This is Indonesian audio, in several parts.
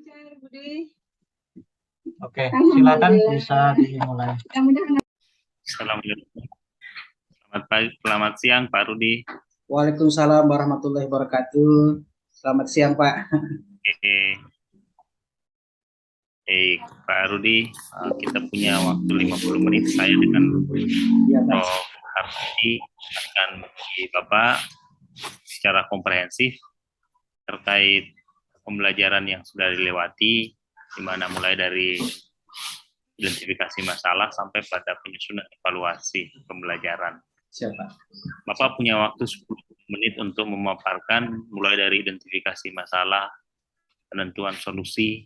lancar, Budi. Oke, silakan bisa dimulai. Assalamualaikum. Selamat pagi, selamat siang Pak Rudi. Waalaikumsalam warahmatullahi wabarakatuh. Selamat siang Pak. Pak Rudi, kita punya waktu 50 menit. Saya dengan Prof. Hartati akan menguji Bapak secara komprehensif terkait pembelajaran yang sudah dilewati, di mana mulai dari identifikasi masalah sampai pada penyusunan evaluasi pembelajaran. Siapa? Bapak punya waktu 10 menit untuk memaparkan mulai dari identifikasi masalah, penentuan solusi,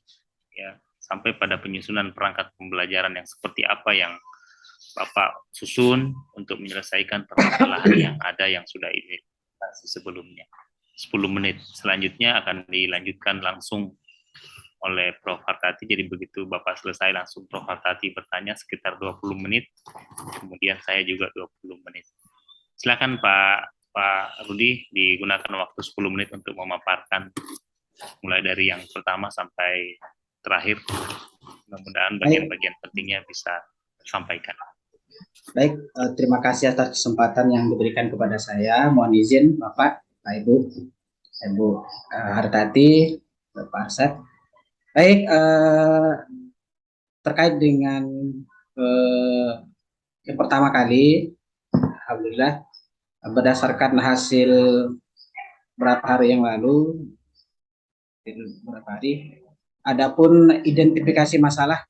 ya, sampai pada penyusunan perangkat pembelajaran yang seperti apa yang Bapak susun untuk menyelesaikan permasalahan yang ada yang sudah identifikasi sebelumnya. 10 menit. Selanjutnya akan dilanjutkan langsung oleh Prof. Hartati. Jadi begitu Bapak selesai langsung Prof. Hartati bertanya sekitar 20 menit. Kemudian saya juga 20 menit. Silakan Pak Rudi, digunakan waktu 10 menit untuk memaparkan mulai dari yang pertama sampai terakhir. Mudah-mudahan bagian-bagian pentingnya bisa disampaikan. Baik, terima kasih atas kesempatan yang diberikan kepada saya. Mohon izin Bapak, Pak Ibu Hartati, Bapak Arsad. Baik, terkait dengan yang pertama kali, alhamdulillah berdasarkan hasil beberapa hari yang lalu, adapun identifikasi masalah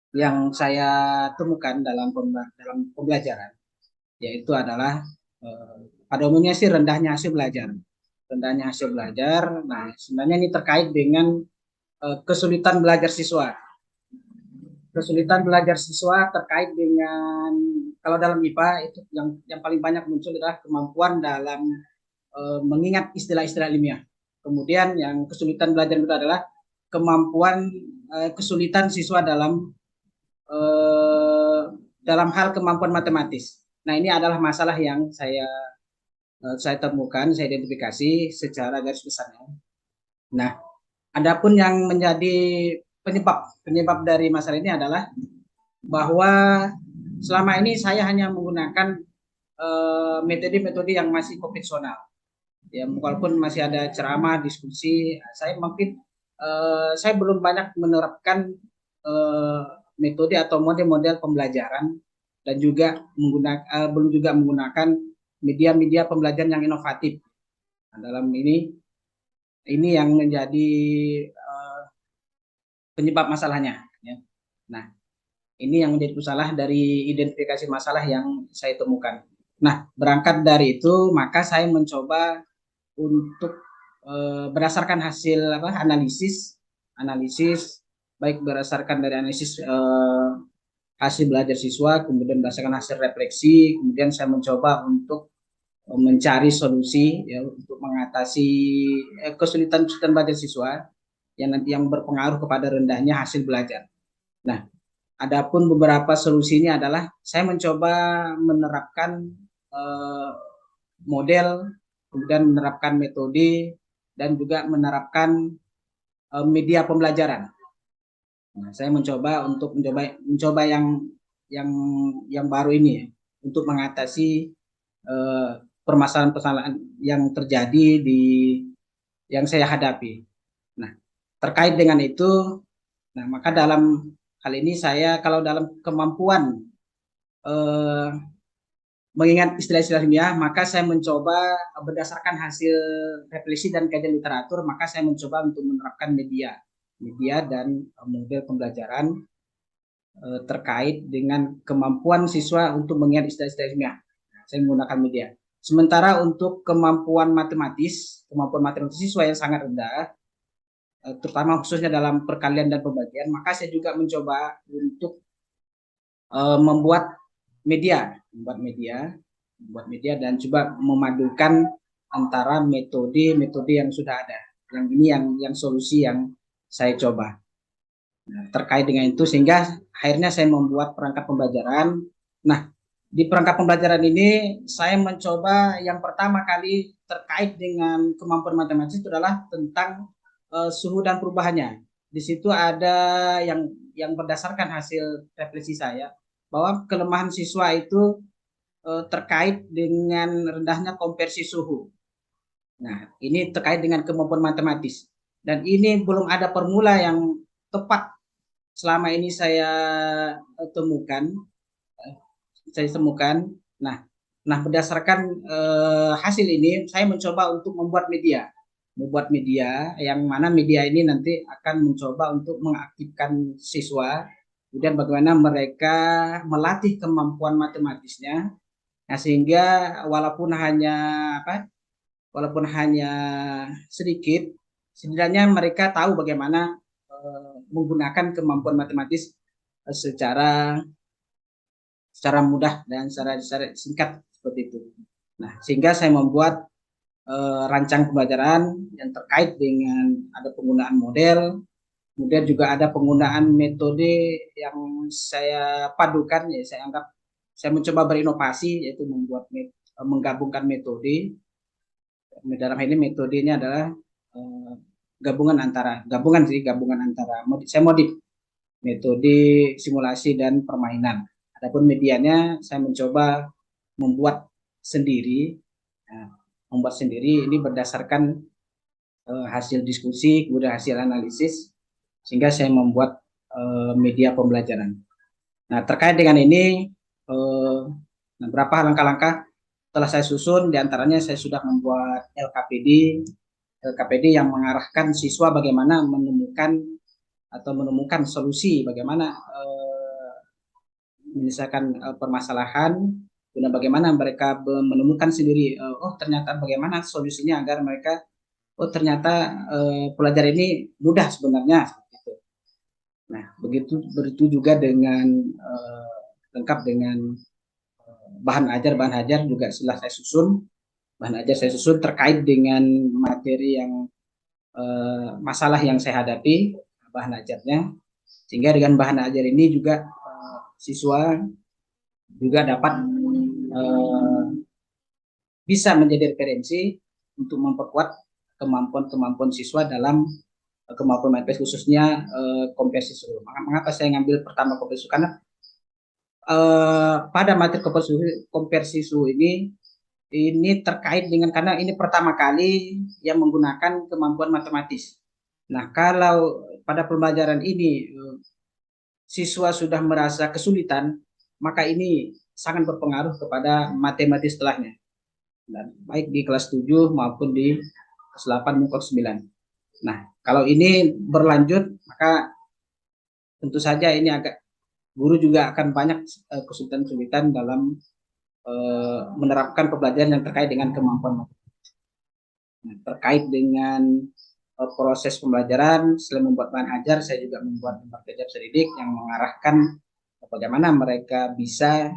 yang saya temukan dalam pembelajaran, yaitu adalah pada umumnya sih rendahnya hasil belajar. Nah, sebenarnya ini terkait dengan kesulitan belajar siswa. Kesulitan belajar siswa terkait dengan, kalau dalam IPA itu yang paling banyak muncul adalah kemampuan dalam mengingat istilah-istilah ilmiah. Kemudian yang kesulitan belajar itu adalah kemampuan kesulitan siswa dalam hal kemampuan matematis. Nah, ini adalah masalah yang saya temukan, saya identifikasi secara garis besarnya. Nah, adapun yang menjadi penyebab dari masalah ini adalah bahwa selama ini saya hanya menggunakan metode-metode yang masih konvensional. Ya, walaupun masih ada ceramah, diskusi, saya belum banyak menerapkan metode atau model-model pembelajaran dan juga belum juga menggunakan media-media pembelajaran yang inovatif. Nah, dalam ini yang menjadi penyebab masalahnya. Ya. Nah, ini yang menjadi masalah dari identifikasi masalah yang saya temukan. Nah, berangkat dari itu, maka saya mencoba untuk berdasarkan hasil analisis baik berdasarkan dari analisis hasil belajar siswa, kemudian berdasarkan hasil refleksi, kemudian saya mencoba untuk mencari solusi ya untuk mengatasi kesulitan belajar siswa yang berpengaruh kepada rendahnya hasil belajar. Nah, adapun beberapa solusinya adalah saya mencoba menerapkan model, kemudian menerapkan metode dan juga menerapkan media pembelajaran. Nah, saya mencoba yang baru ini ya, untuk mengatasi permasalahan-permasalahan yang terjadi yang saya hadapi. Nah, terkait dengan itu, nah maka dalam hal ini saya kalau dalam kemampuan mengingat istilah-istilah ilmiah, maka saya mencoba berdasarkan hasil refleksi dan kajian literatur, maka saya mencoba untuk menerapkan media dan model pembelajaran terkait dengan kemampuan siswa untuk mengingat istilah-istilah ilmiah. Saya menggunakan media. Sementara untuk kemampuan matematis siswa yang sangat rendah, terutama khususnya dalam perkalian dan pembagian, maka saya juga mencoba untuk membuat media dan coba memadukan antara metode yang sudah ada. Yang ini yang solusi yang saya coba. Nah, terkait dengan itu sehingga akhirnya saya membuat perangkat pembelajaran. Nah, di perangkat pembelajaran ini saya mencoba yang pertama kali terkait dengan kemampuan matematis itu adalah tentang suhu dan perubahannya. di situ ada yang berdasarkan hasil refleksi saya bahwa kelemahan siswa itu terkait dengan rendahnya konversi suhu. Nah, ini terkait dengan kemampuan matematis. Dan ini belum ada formula yang tepat selama ini temukan, saya temukan. Nah, berdasarkan hasil ini, saya mencoba untuk membuat media yang mana media ini nanti akan mencoba untuk mengaktifkan siswa, kemudian bagaimana mereka melatih kemampuan matematisnya, nah, sehingga walaupun hanya walaupun hanya sedikit, setidaknya mereka tahu bagaimana menggunakan kemampuan matematis secara mudah dan secara singkat seperti itu. Nah, sehingga saya membuat rancang pembelajaran yang terkait dengan ada penggunaan model, kemudian juga ada penggunaan metode yang saya padukan, ya saya anggap saya mencoba berinovasi, yaitu menggabungkan metode. Dalam hal ini metodenya adalah gabungan antara saya modif metode simulasi dan permainan. Adapun medianya saya mencoba membuat sendiri. Nah, membuat sendiri ini berdasarkan hasil diskusi, kemudian hasil analisis, sehingga saya membuat media pembelajaran. Nah, terkait dengan ini, beberapa langkah-langkah telah saya susun, diantaranya saya sudah membuat LKPD yang mengarahkan siswa bagaimana menemukan solusi, bagaimana menyelesaikan permasalahan, dan bagaimana mereka menemukan sendiri, oh ternyata bagaimana solusinya agar mereka, oh ternyata pelajaran ini mudah sebenarnya. Nah, begitu juga dengan lengkap dengan bahan ajar juga setelah saya susun. Bahan ajar saya susun terkait dengan materi yang masalah yang saya hadapi, bahan ajarnya, sehingga dengan bahan ajar ini juga siswa juga dapat bisa menjadi referensi untuk memperkuat kemampuan siswa dalam kemampuan matematis, khususnya konversi suhu. Mengapa saya ngambil pertama konversi suhu? Karena pada materi konversi suhu ini terkait dengan, karena ini pertama kali yang menggunakan kemampuan matematis. Nah, kalau pada pembelajaran ini siswa sudah merasa kesulitan, maka ini sangat berpengaruh kepada matematis setelahnya. Dan baik di kelas 7 maupun di kelas 8 maupun kelas 9. Nah, kalau ini berlanjut, maka tentu saja ini guru juga akan banyak kesulitan-kesulitan dalam menerapkan pembelajaran yang terkait dengan kemampuan matematis. Nah, terkait dengan proses pembelajaran, selain membuat bahan ajar, saya juga membuat lembar kerja peserta didik yang mengarahkan bagaimana mereka bisa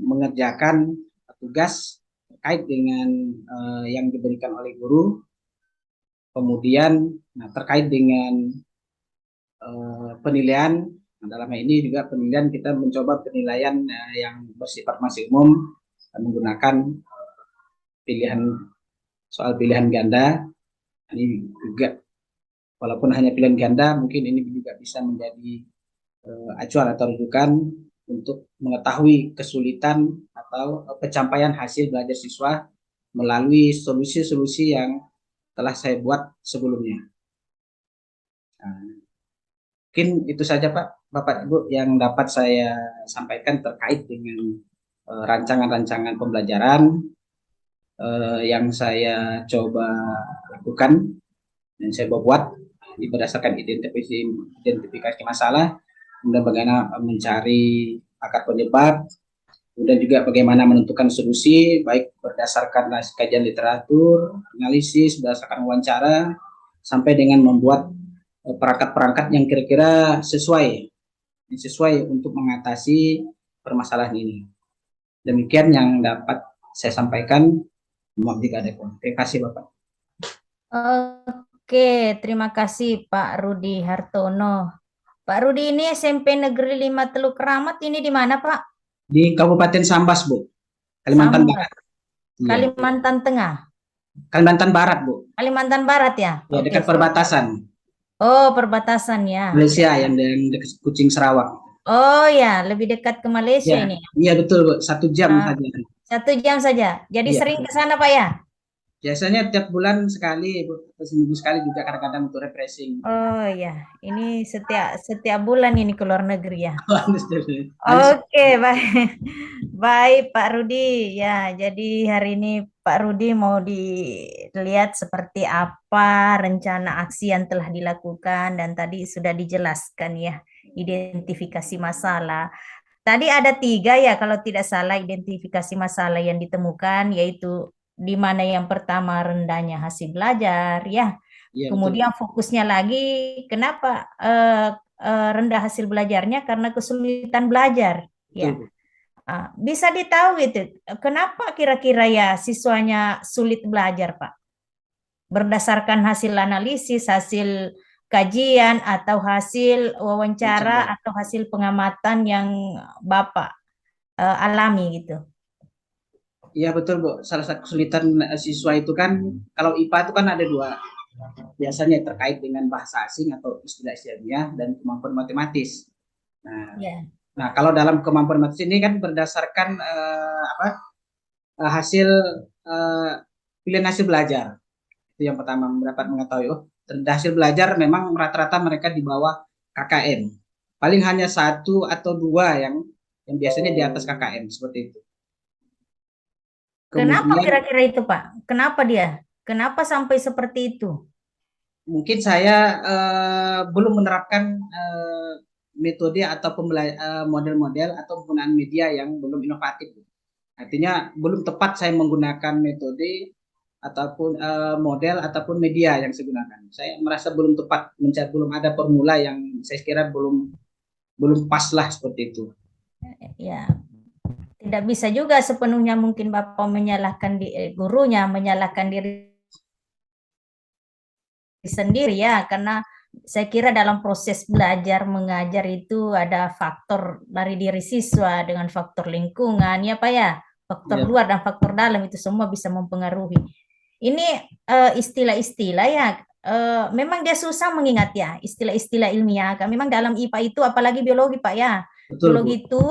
mengerjakan tugas terkait dengan yang diberikan oleh guru. Kemudian terkait dengan penilaian, dalam hal ini juga penilaian kita mencoba penilaian yang bersifat masih umum menggunakan soal pilihan ganda. Ini juga walaupun hanya pilihan ganda, mungkin ini juga bisa menjadi acuan atau rujukan untuk mengetahui kesulitan atau pencapaian hasil belajar siswa melalui solusi-solusi yang telah saya buat sebelumnya. Nah, mungkin itu saja Pak, Bapak Ibu yang dapat saya sampaikan terkait dengan rancangan-rancangan pembelajaran yang saya coba lakukan dan saya buat berdasarkan identifikasi masalah, kemudian bagaimana mencari akar penyebab, kemudian juga bagaimana menentukan solusi, baik berdasarkan kajian literatur, analisis, berdasarkan wawancara, sampai dengan membuat perangkat-perangkat yang kira-kira sesuai untuk mengatasi permasalahan ini. Demikian yang dapat saya sampaikan. Mohon jika ada kurang. Terima kasih Bapak. Oke, terima kasih Pak Rudi Hartono. Pak Rudi, ini SMP Negeri 5 Teluk Keramat ini di mana Pak? Di Kabupaten Sambas, Bu, Kalimantan Barat. Kalimantan Tengah. Kalimantan Barat, Bu. Kalimantan Barat ya? Ya, Oke. dekat perbatasan Oh, perbatasan ya. Malaysia yang dekat Kucing Sarawak. Oh ya, lebih dekat ke Malaysia Ya, ini. iya betul, Bu. 1 jam Ah, saja. 1 jam saja. Jadi Iya. sering ke sana Pak ya? Biasanya tiap bulan sekali, Bu. Atau seminggu sekali juga kadang-kadang untuk refreshing. Oh ya, ini setiap setiap bulan ini ke luar negeri ya. Nanti Oke, baik. Baik, Pak Rudi. Ya, jadi hari ini Pak Rudi mau dilihat seperti apa rencana aksi yang telah dilakukan dan tadi sudah dijelaskan ya, identifikasi masalah. Tadi ada 3 ya, kalau tidak salah identifikasi masalah yang ditemukan, yaitu di mana yang pertama rendahnya hasil belajar ya. Iya betul, Kemudian fokusnya lagi, kenapa rendah hasil belajarnya? Karena kesulitan belajar. betul, Ya, Bu. bisa ditahu itu, kenapa kira-kira ya siswanya sulit belajar, Pak? Berdasarkan hasil analisis, hasil kajian, atau hasil wawancara, Bicara. atau hasil pengamatan yang Bapak alami gitu. Iya betul, Bu. Salah satu kesulitan siswa itu kan, kalau IPA itu kan ada 2. Biasanya terkait dengan bahasa asing atau istilah-istilah ilmiah dan kemampuan matematis. Nah, Ya. nah kalau dalam kemampuan matematis ini kan berdasarkan hasil eh, pilihan hasil belajar. Itu yang pertama, mendapat mengetahui hasil belajar memang rata-rata mereka di bawah KKM. Paling hanya 1 atau 2 yang biasanya di atas KKM seperti itu. Kenapa Kemudian kira-kira itu, Pak? Kenapa dia? Kenapa sampai seperti itu? mungkin saya belum menerapkan metode atau model-model atau penggunaan media yang belum inovatif. Artinya belum tepat saya menggunakan metode ataupun model ataupun media yang saya gunakan. Saya merasa belum tepat, belum ada formula yang saya kira belum pas lah seperti itu. Ya, tidak bisa juga sepenuhnya mungkin Bapak menyalahkan gurunya, menyalahkan diri sendiri ya, karena saya kira dalam proses belajar mengajar itu ada faktor dari diri siswa dengan faktor lingkungan ya Pak ya, faktor Ya, luar dan faktor dalam itu semua bisa mempengaruhi. Ini istilah-istilah ya, memang dia susah mengingat ya istilah-istilah ilmiah. Memang dalam IPA itu apalagi biologi Pak ya, betul Bu. biologi itu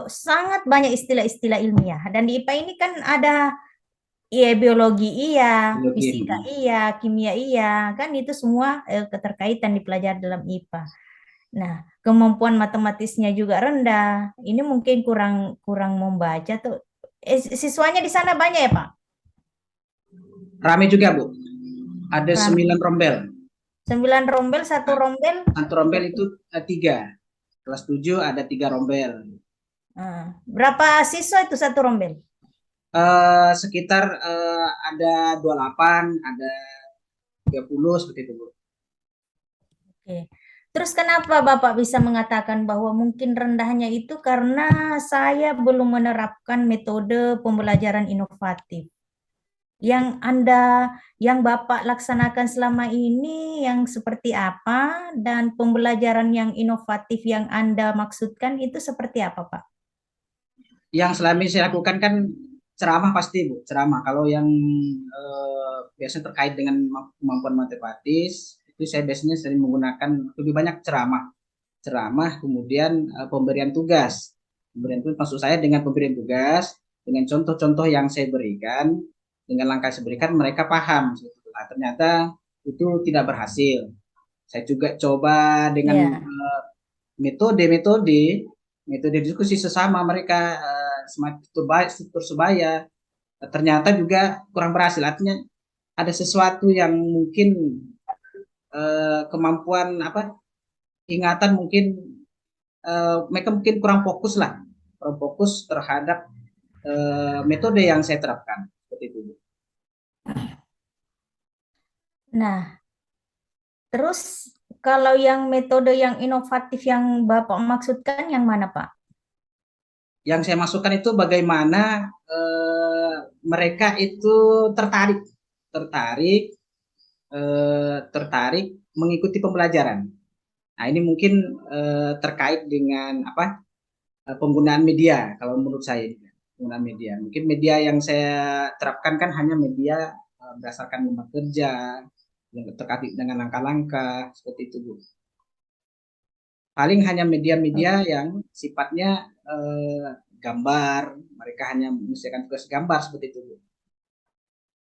sangat banyak istilah-istilah ilmiah dan di IPA ini kan ada iya, biologi iya, fisika Biologi. iya, kimia iya, kan itu semua keterkaitan dipelajari dalam IPA. Nah, kemampuan matematisnya juga rendah. Ini mungkin kurang kurang membaca tuh. Siswanya di sana banyak ya, Pak? Rame juga Bu. Ada Rame. 9 rombel. 9 rombel, 1 rombel. Satu rombel itu 3. Kelas 7 ada 3 rombel. Berapa siswa itu 1 rombel? Sekitar ada 28, ada 30 seperti itu Bu. Oke. Terus kenapa Bapak bisa mengatakan bahwa mungkin rendahnya itu karena saya belum menerapkan metode pembelajaran inovatif. Yang Bapak laksanakan selama ini yang seperti apa dan pembelajaran yang inovatif yang Anda maksudkan itu seperti apa, Pak? Yang selama ini saya lakukan kan ceramah pasti Bu, ceramah. Kalau yang biasanya terkait dengan kemampuan matematis itu saya biasanya sering menggunakan lebih banyak ceramah, kemudian pemberian tugas. Pemberian tugas maksud saya dengan pemberian tugas dengan contoh-contoh yang saya berikan, dengan langkah yang saya berikan mereka paham. Nah, ternyata itu tidak berhasil. Saya juga coba dengan Ya, metode diskusi sesama mereka, semakin struktur sebaya, ternyata juga kurang berhasil. Artinya ada sesuatu yang mungkin kemampuan ingatan mungkin mereka mungkin kurang fokus terhadap metode yang saya terapkan seperti itu. nah, terus kalau yang metode yang inovatif yang Bapak maksudkan yang mana, Pak? Yang saya masukkan itu bagaimana mereka itu tertarik mengikuti pembelajaran. Nah, ini mungkin terkait dengan penggunaan media. Kalau menurut saya, penggunaan media. Mungkin media yang saya terapkan kan hanya media berdasarkan lomba kerja, yang terkait dengan langkah-langkah seperti itu, Bu. Paling hanya media-media yang sifatnya gambar, mereka hanya menyelesaikan tugas gambar seperti itu, Bu.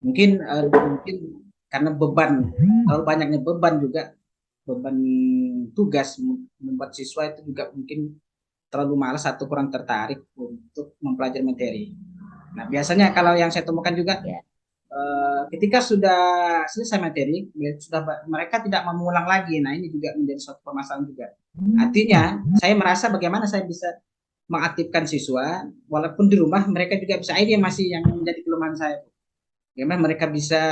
Mungkin karena beban, terlalu banyaknya beban juga, beban tugas membuat siswa itu juga mungkin terlalu malas atau kurang tertarik untuk mempelajari materi. Nah, biasanya kalau yang saya temukan juga ketika sudah selesai materi, mereka tidak mau mengulang lagi. Nah, ini juga menjadi suatu permasalahan juga. Artinya, saya merasa bagaimana saya bisa mengaktifkan siswa, walaupun di rumah mereka juga bisa. Ini masih yang menjadi kelemahan saya. Bagaimana mereka bisa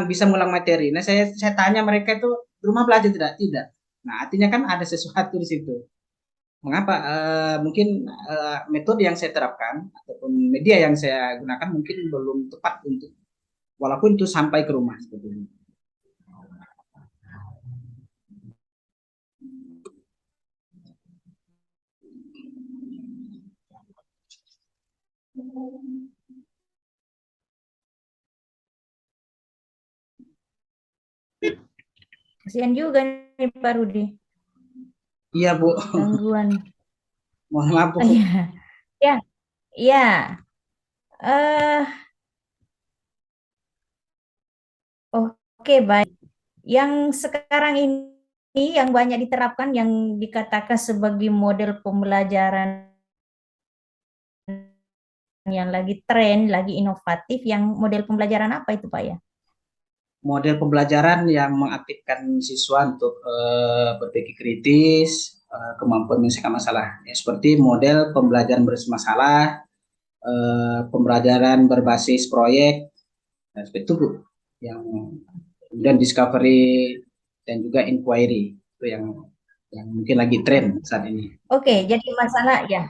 bisa mengulang materi. Nah, saya tanya mereka itu di rumah belajar tidak? Tidak. Nah, artinya kan ada sesuatu di situ. Mengapa? Mungkin metode yang saya terapkan ataupun media yang saya gunakan mungkin belum tepat untuk, walaupun itu sampai ke rumah seperti ini. Kasihan juga nih Pak Rudi. Iya, Bu. Gangguan. Mohon maaf, Bu. Iya. Ya, ya. Oke, baik. Yang sekarang ini yang banyak diterapkan yang dikatakan sebagai model pembelajaran yang lagi tren, lagi inovatif, yang model pembelajaran apa itu Pak ya? Model pembelajaran yang mengaktifkan siswa untuk berpikir kritis, kemampuan menyelesaikan masalah. Ya, seperti model pembelajaran bermasalah, pembelajaran berbasis proyek, dan seperti itu, Bu. Yang kemudian discovery dan juga inquiry itu yang mungkin lagi tren saat ini. Oke, jadi masalah ya.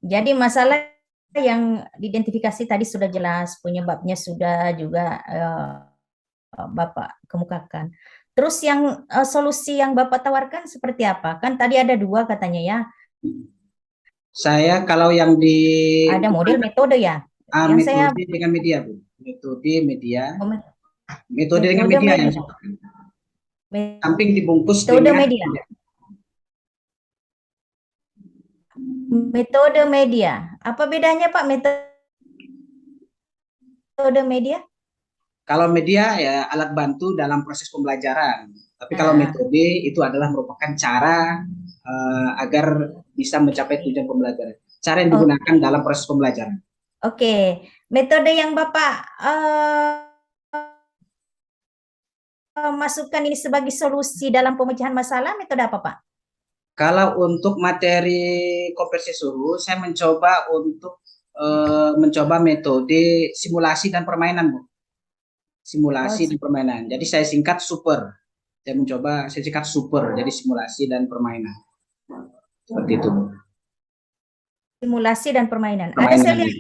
Jadi masalah yang diidentifikasi tadi sudah jelas, penyebabnya sudah juga Bapak kemukakan. Terus yang solusi yang Bapak tawarkan seperti apa? Kan tadi ada 2 katanya ya. Saya kalau yang ada model metode ya. Yang metode saya dengan media, Bu. Metode media. Metode dengan media yang samping dibungkus dengan media. Metode media. Apa bedanya Pak metode media? Kalau media ya alat bantu dalam proses pembelajaran. Tapi kalau metode itu adalah merupakan cara agar bisa mencapai tujuan pembelajaran. Cara yang digunakan dalam proses pembelajaran. Oke. Metode yang Bapak masukkan ini sebagai solusi dalam pemecahan masalah, metode apa Pak? Kalau untuk materi konversi suhu, saya mencoba untuk mencoba metode simulasi dan permainan, Bu. Simulasi dan permainan. Jadi saya singkat super. Saya singkat super. Jadi simulasi dan permainan. Seperti itu, Bu. Simulasi dan permainan. Ada saya lihat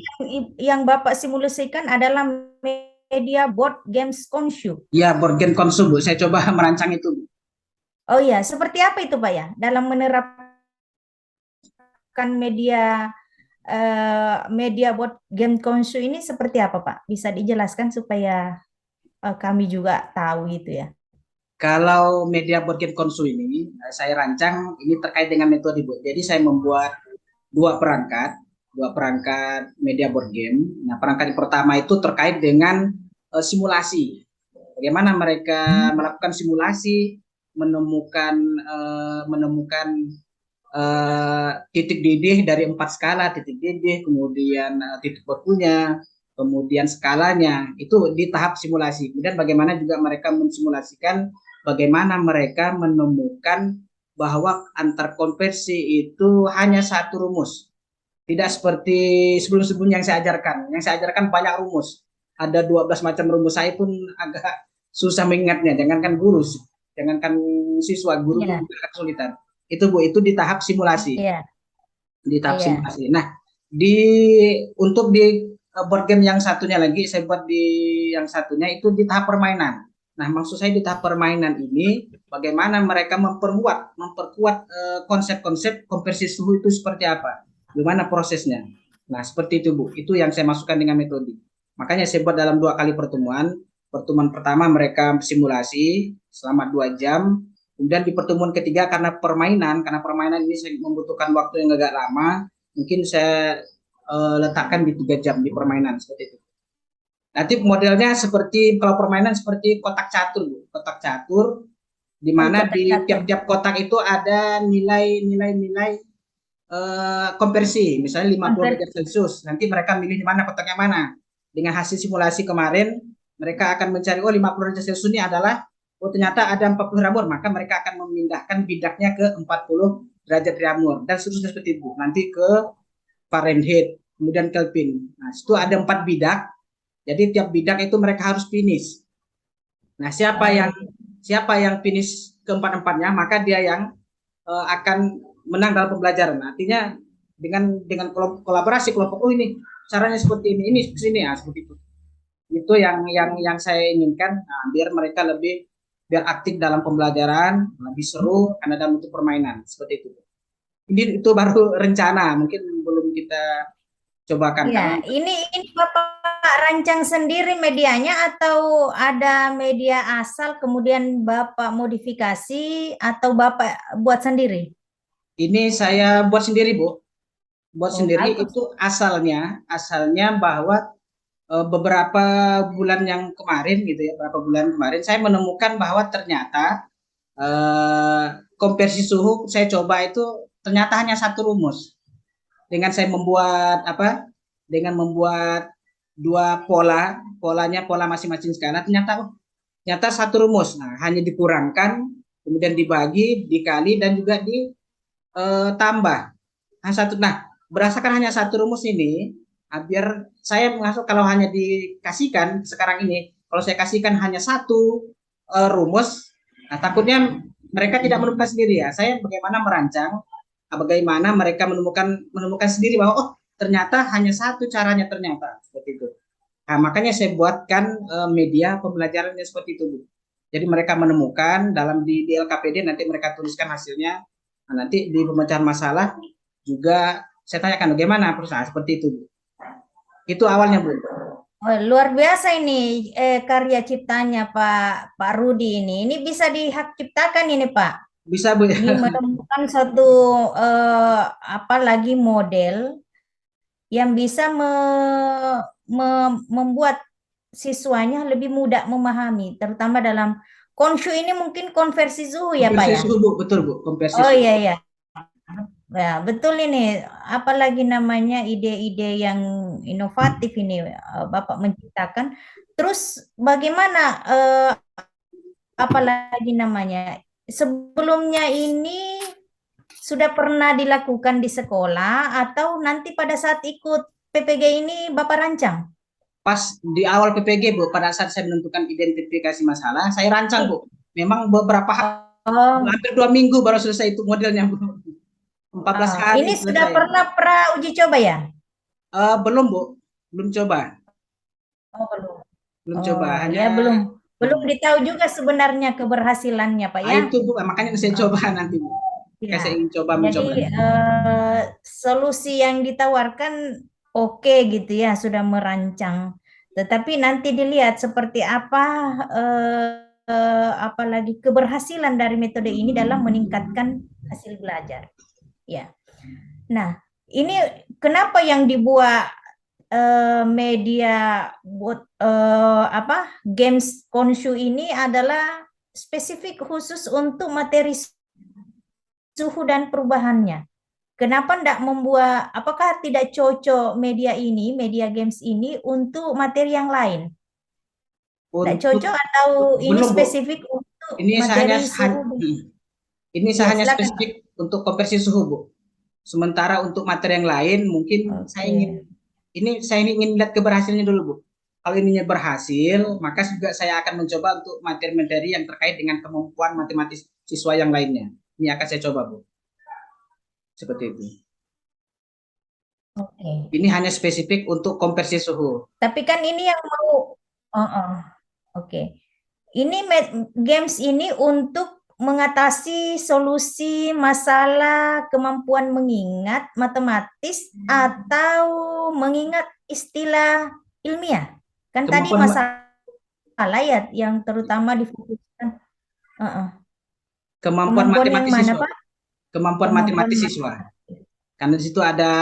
yang Bapak simulasikan adalah media board games konsum. Iya, board game konsum, Bu. Saya coba merancang itu, Bu. Oh iya, seperti apa itu Pak ya? Dalam menerapkan media board game konsum ini seperti apa Pak? Bisa dijelaskan supaya kami juga tahu gitu ya. Kalau media board game konsum ini saya rancang ini terkait dengan metode, Bu. Jadi saya membuat dua perangkat media board game. Nah, perangkat yang pertama itu terkait dengan simulasi. Bagaimana mereka melakukan simulasi, menemukan titik didih dari 4 skala, titik didih, kemudian titik bakunya, kemudian skalanya, itu di tahap simulasi. Kemudian bagaimana juga mereka mensimulasikan bagaimana mereka menemukan bahwa antar konversi itu hanya satu rumus. Tidak seperti sebelum-sebelumnya yang saya ajarkan. Yang saya ajarkan banyak rumus. Ada 12 macam rumus, saya pun agak susah mengingatnya. Jangankan guru, jangankan siswa, guru pun agak kesulitan. Itu, Bu, itu di tahap simulasi. Di tahap simulasi. Nah, untuk di board game yang satunya lagi, saya buat di yang satunya itu di tahap permainan. Nah, maksud saya di tahap permainan ini, bagaimana mereka memperkuat konsep-konsep konversi suhu itu seperti apa, gimana prosesnya. Nah, seperti itu, Bu. Itu yang saya masukkan dengan metode. Makanya saya buat dalam 2 kali pertemuan. Pertemuan pertama mereka simulasi selama 2 jam. Kemudian di pertemuan ketiga karena permainan ini saya membutuhkan waktu yang agak lama, mungkin saya letakkan di 3 jam di permainan seperti itu. Nanti modelnya seperti kalau permainan seperti kotak catur, Bu. Kotak catur di mana kotak di catur. tiap-tiap kotak itu ada nilai konversi, misalnya 50 derajat Celcius. Nanti mereka milih di mana kotaknya mana. Dengan hasil simulasi kemarin, mereka akan mencari 50 derajat Celcius ini adalah ternyata ada 40 Ramur, maka mereka akan memindahkan bidaknya ke 40 derajat Ramur dan seterusnya seperti itu. Nanti ke Fahrenheit, kemudian Kelvin. Nah, itu ada 4 bidak. Jadi tiap bidak itu mereka harus finish. Nah, siapa yang finish keempat-empatnya, maka dia yang akan menang dalam pembelajaran. Artinya dengan kolaborasi kelompok, ini caranya seperti ini sini ya, seperti itu. Itu yang saya inginkan, biar mereka biar aktif dalam pembelajaran, lebih seru karena dalam bentuk permainan seperti itu. Itu baru rencana, mungkin belum kita cobakan. Ya, ini Bapak rancang sendiri medianya atau ada media asal kemudian Bapak modifikasi atau Bapak buat sendiri? Ini saya buat sendiri, Bu. Buat sendiri. Bagus. Itu asalnya bahwa beberapa bulan yang kemarin gitu ya, beberapa bulan kemarin saya menemukan bahwa ternyata konversi suhu saya coba itu ternyata hanya satu rumus. Dengan saya membuat dengan membuat 2 polanya pola masing-masing skala, ternyata satu rumus. Nah, hanya dikurangkan, kemudian dibagi, dikali dan juga ditambah. Nah, berdasarkan hanya satu rumus ini, biar saya masuk kalau hanya dikasihkan sekarang ini, kalau saya kasihkan hanya satu rumus, nah takutnya mereka tidak menemukan sendiri ya. Saya bagaimana merancang, bagaimana mereka menemukan sendiri bahwa ternyata hanya satu caranya ternyata seperti itu. Nah, makanya saya buatkan media pembelajarannya seperti itu, Bu. Jadi mereka menemukan di LKPD, nanti mereka tuliskan hasilnya. Nah, nanti di pemecahan masalah juga saya tanyakan bagaimana perusahaan seperti itu, Bu. Itu awalnya, Bu. Oh, luar biasa ini karya ciptanya Pak Rudi ini. Ini bisa dihak ciptakan ini, Pak. Bisa, Bu. Ini menemukan satu apalagi model yang bisa membuat siswanya lebih mudah memahami, terutama dalam konsyu ini mungkin konversi suhu ya Pak Konversi ya? suhu, Bu. Betul, Bu. Konversi Oh suhu. iya, iya. Ya, betul ini. Apalagi namanya ide-ide yang inovatif ini Bapak menciptakan. Terus bagaimana apalagi namanya? Sebelumnya ini sudah pernah dilakukan di sekolah atau nanti pada saat ikut PPG ini Bapak rancang? Pas di awal PPG, Bu, pada saat saya menentukan identifikasi masalah, saya rancang, Bu. Memang beberapa hampir 2 minggu baru selesai itu modelnya, Bu. 14 hari ini selesai. sudah pernah uji coba ya? Belum, Bu. Belum coba. Oh, belum. Belum coba. Ya belum ditahu juga sebenarnya keberhasilannya, Pak ya. Itu, Bu, makanya saya coba nanti, Bu. Ya. Saya ingin mencoba. Jadi solusi yang ditawarkan oke gitu ya, sudah merancang. Tetapi nanti dilihat seperti apa apalagi keberhasilan dari metode ini dalam meningkatkan hasil belajar. Ya. Nah, ini kenapa yang dibuat media buat games konsyu ini adalah spesifik khusus untuk materi suhu dan perubahannya. Kenapa tidak membuat, apakah tidak cocok media games ini untuk materi yang lain? Tidak cocok atau ini belum, spesifik Bu. Untuk ini materi suhu? Ini saya hanya spesifik untuk konversi suhu, Bu. Sementara untuk materi yang lain mungkin saya ingin lihat keberhasilannya dulu, Bu. Kalau ininya berhasil, maka juga saya akan mencoba untuk materi-materi yang terkait dengan kemampuan matematis siswa yang lainnya. Ini akan saya coba, Bu. Seperti itu. Ini hanya spesifik untuk konversi suhu. Tapi kan ini yang mau, ini games ini untuk mengatasi solusi masalah kemampuan mengingat matematis atau mengingat istilah ilmiah? Kan tadi Kemampuan masalah ya yang terutama difokuskan. Heeh. kemampuan Kemampuan yang matematis mana, siswa. Pak? Kemampuan Kemampuan matematis siswa. Karena di situ ada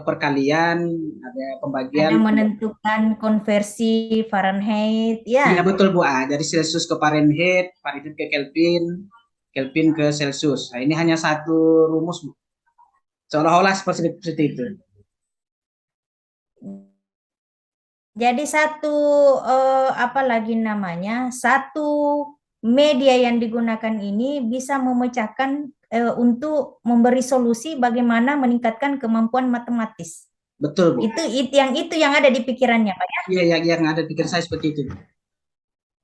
perkalian, ada pembagian. ada menentukan konversi Fahrenheit, ya. Iya betul Bu. Dari Celsius ke Fahrenheit, Fahrenheit ke Kelvin, Kelvin ke Celsius. Nah, ini hanya satu rumus Bu. Seolah-olah seperti itu. Jadi satu apa lagi namanya? Satu media yang digunakan ini bisa memecahkan untuk memberi solusi bagaimana meningkatkan kemampuan matematis. Betul Bu. Itu yang ada di pikirannya, Pak ya? Iya, yang ada di pikiran saya seperti itu.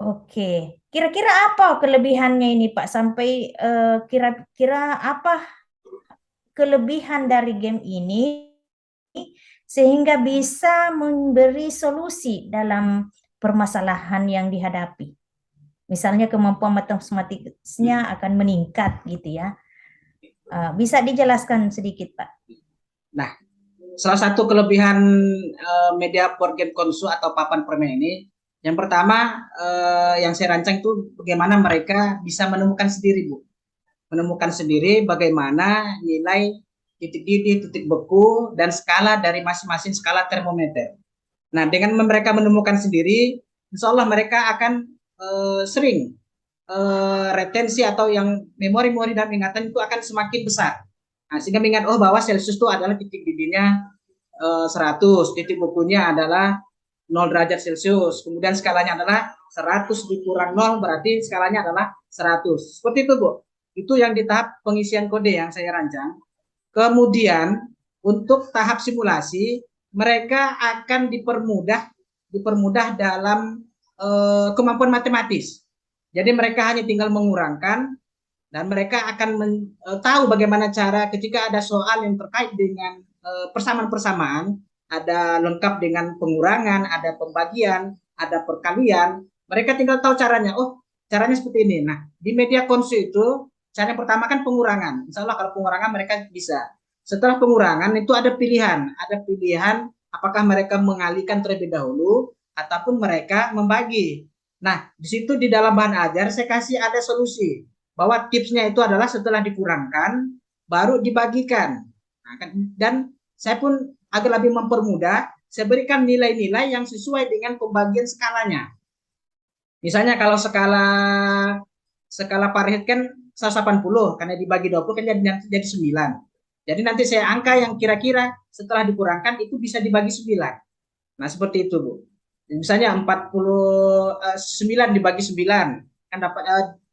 Oke. Kira-kira apa kelebihannya ini, Pak? Sampai kira-kira apa kelebihan dari game ini sehingga bisa memberi solusi dalam permasalahan yang dihadapi. Misalnya kemampuan matematisnya akan meningkat gitu ya. Bisa dijelaskan sedikit, Pak? Nah, salah satu kelebihan media board game konsol atau papan permainan ini, yang pertama yang saya rancang itu bagaimana mereka bisa menemukan sendiri, Bu. Menemukan sendiri bagaimana nilai titik didih, titik beku, dan skala dari masing-masing skala termometer. Nah, dengan mereka menemukan sendiri, insya Allah mereka akan sering retensi atau yang memori-memori dan ingatan itu akan semakin besar. Nah, sehingga mengingat, oh bahwa Celsius itu adalah titik didihnya 100, titik bekunya adalah 0 derajat Celcius, kemudian skalanya adalah 100 dikurang 0 berarti skalanya adalah 100. Seperti itu Bu. Itu yang di tahap pengisian kode yang saya rancang. Kemudian untuk tahap simulasi mereka akan dipermudah dalam kemampuan matematis. Jadi mereka hanya tinggal mengurangkan dan mereka akan tahu bagaimana cara ketika ada soal yang terkait dengan persamaan-persamaan, ada lengkap dengan pengurangan, ada pembagian, ada perkalian, mereka tinggal tahu caranya. Oh, caranya seperti ini. Nah, di media konsol itu cara yang pertama kan pengurangan. Insya Allah kalau pengurangan mereka bisa. Setelah pengurangan itu ada pilihan apakah mereka mengalihkan terlebih dahulu ataupun mereka membagi. Nah, di situ di dalam bahan ajar saya kasih ada solusi bahwa tipsnya itu adalah setelah dikurangkan baru dibagikan. Nah, dan saya pun agar lebih mempermudah, saya berikan nilai-nilai yang sesuai dengan pembagian skalanya. Misalnya kalau skala Fahrenheit kan 180, karena dibagi 20 kan jadi 9. Jadi nanti saya angka yang kira-kira setelah dikurangkan itu bisa dibagi 9. Nah, seperti itu, Bu. Misalnya 49 dibagi 9 kan dapat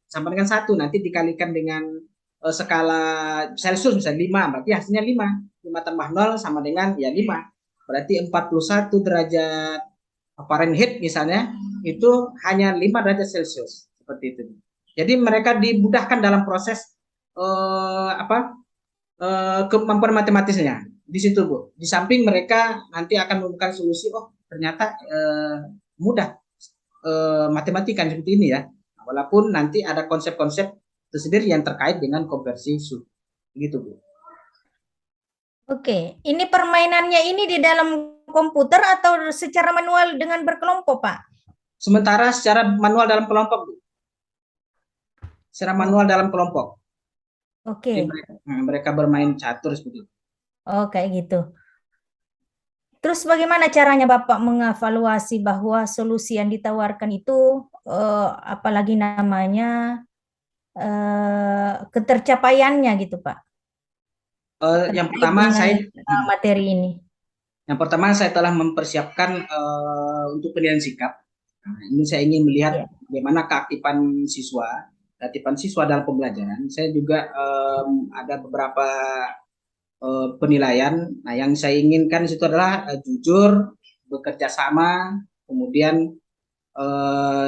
sama dengan 1, nanti dikalikan dengan skala Celsius misalnya 5, berarti hasilnya 5. 5 tambah 0 sama dengan ya 5. Berarti 41 derajat Fahrenheit misalnya itu hanya 5 derajat Celsius. Seperti itu. Jadi mereka dimudahkan dalam proses kemampuan matematisnya. Di situ, Bu. Di samping mereka nanti akan menemukan solusi, oh ternyata mudah matematika seperti ini ya. Walaupun nanti ada konsep-konsep tersendiri yang terkait dengan konversi suhu. Gitu, Bu. Oke, ini permainannya ini di dalam komputer atau secara manual dengan berkelompok, Pak? Sementara secara manual dalam kelompok, Bu. Secara manual dalam kelompok. Oke. Mereka bermain catur seperti itu. Oh, kayak gitu. Terus bagaimana caranya Bapak mengevaluasi bahwa solusi yang ditawarkan itu apalagi namanya ketercapaiannya gitu, Pak? Yang pertama materi ini. Yang pertama saya telah mempersiapkan untuk penilaian sikap. Nah, ini saya ingin melihat bagaimana keaktifan siswa dalam pembelajaran. Saya juga ada beberapa penilaian. Nah, yang saya inginkan di situ adalah jujur, bekerja sama, kemudian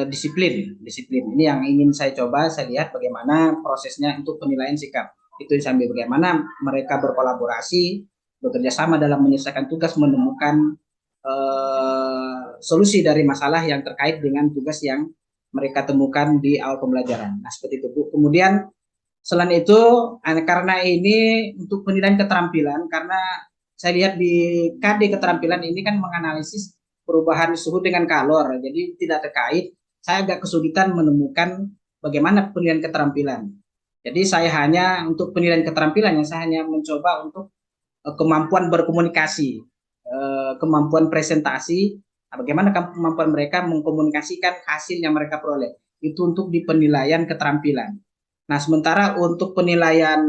disiplin. Ini yang ingin saya coba. Saya lihat bagaimana prosesnya untuk penilaian sikap. Itu sambil bagaimana mereka berkolaborasi, bekerja sama dalam menyelesaikan tugas, menemukan solusi dari masalah yang terkait dengan tugas yang mereka temukan di awal pembelajaran. Nah, seperti itu, Bu. Kemudian selain itu, karena ini untuk penilaian keterampilan, karena saya lihat di KD keterampilan ini kan menganalisis perubahan suhu dengan kalor, jadi tidak terkait. Saya agak kesulitan menemukan bagaimana penilaian keterampilan. Jadi saya hanya untuk penilaian keterampilannya, saya hanya mencoba untuk kemampuan berkomunikasi, kemampuan presentasi, bagaimana kemampuan mereka mengkomunikasikan hasil yang mereka peroleh. Itu untuk di penilaian keterampilan. Nah, sementara untuk penilaian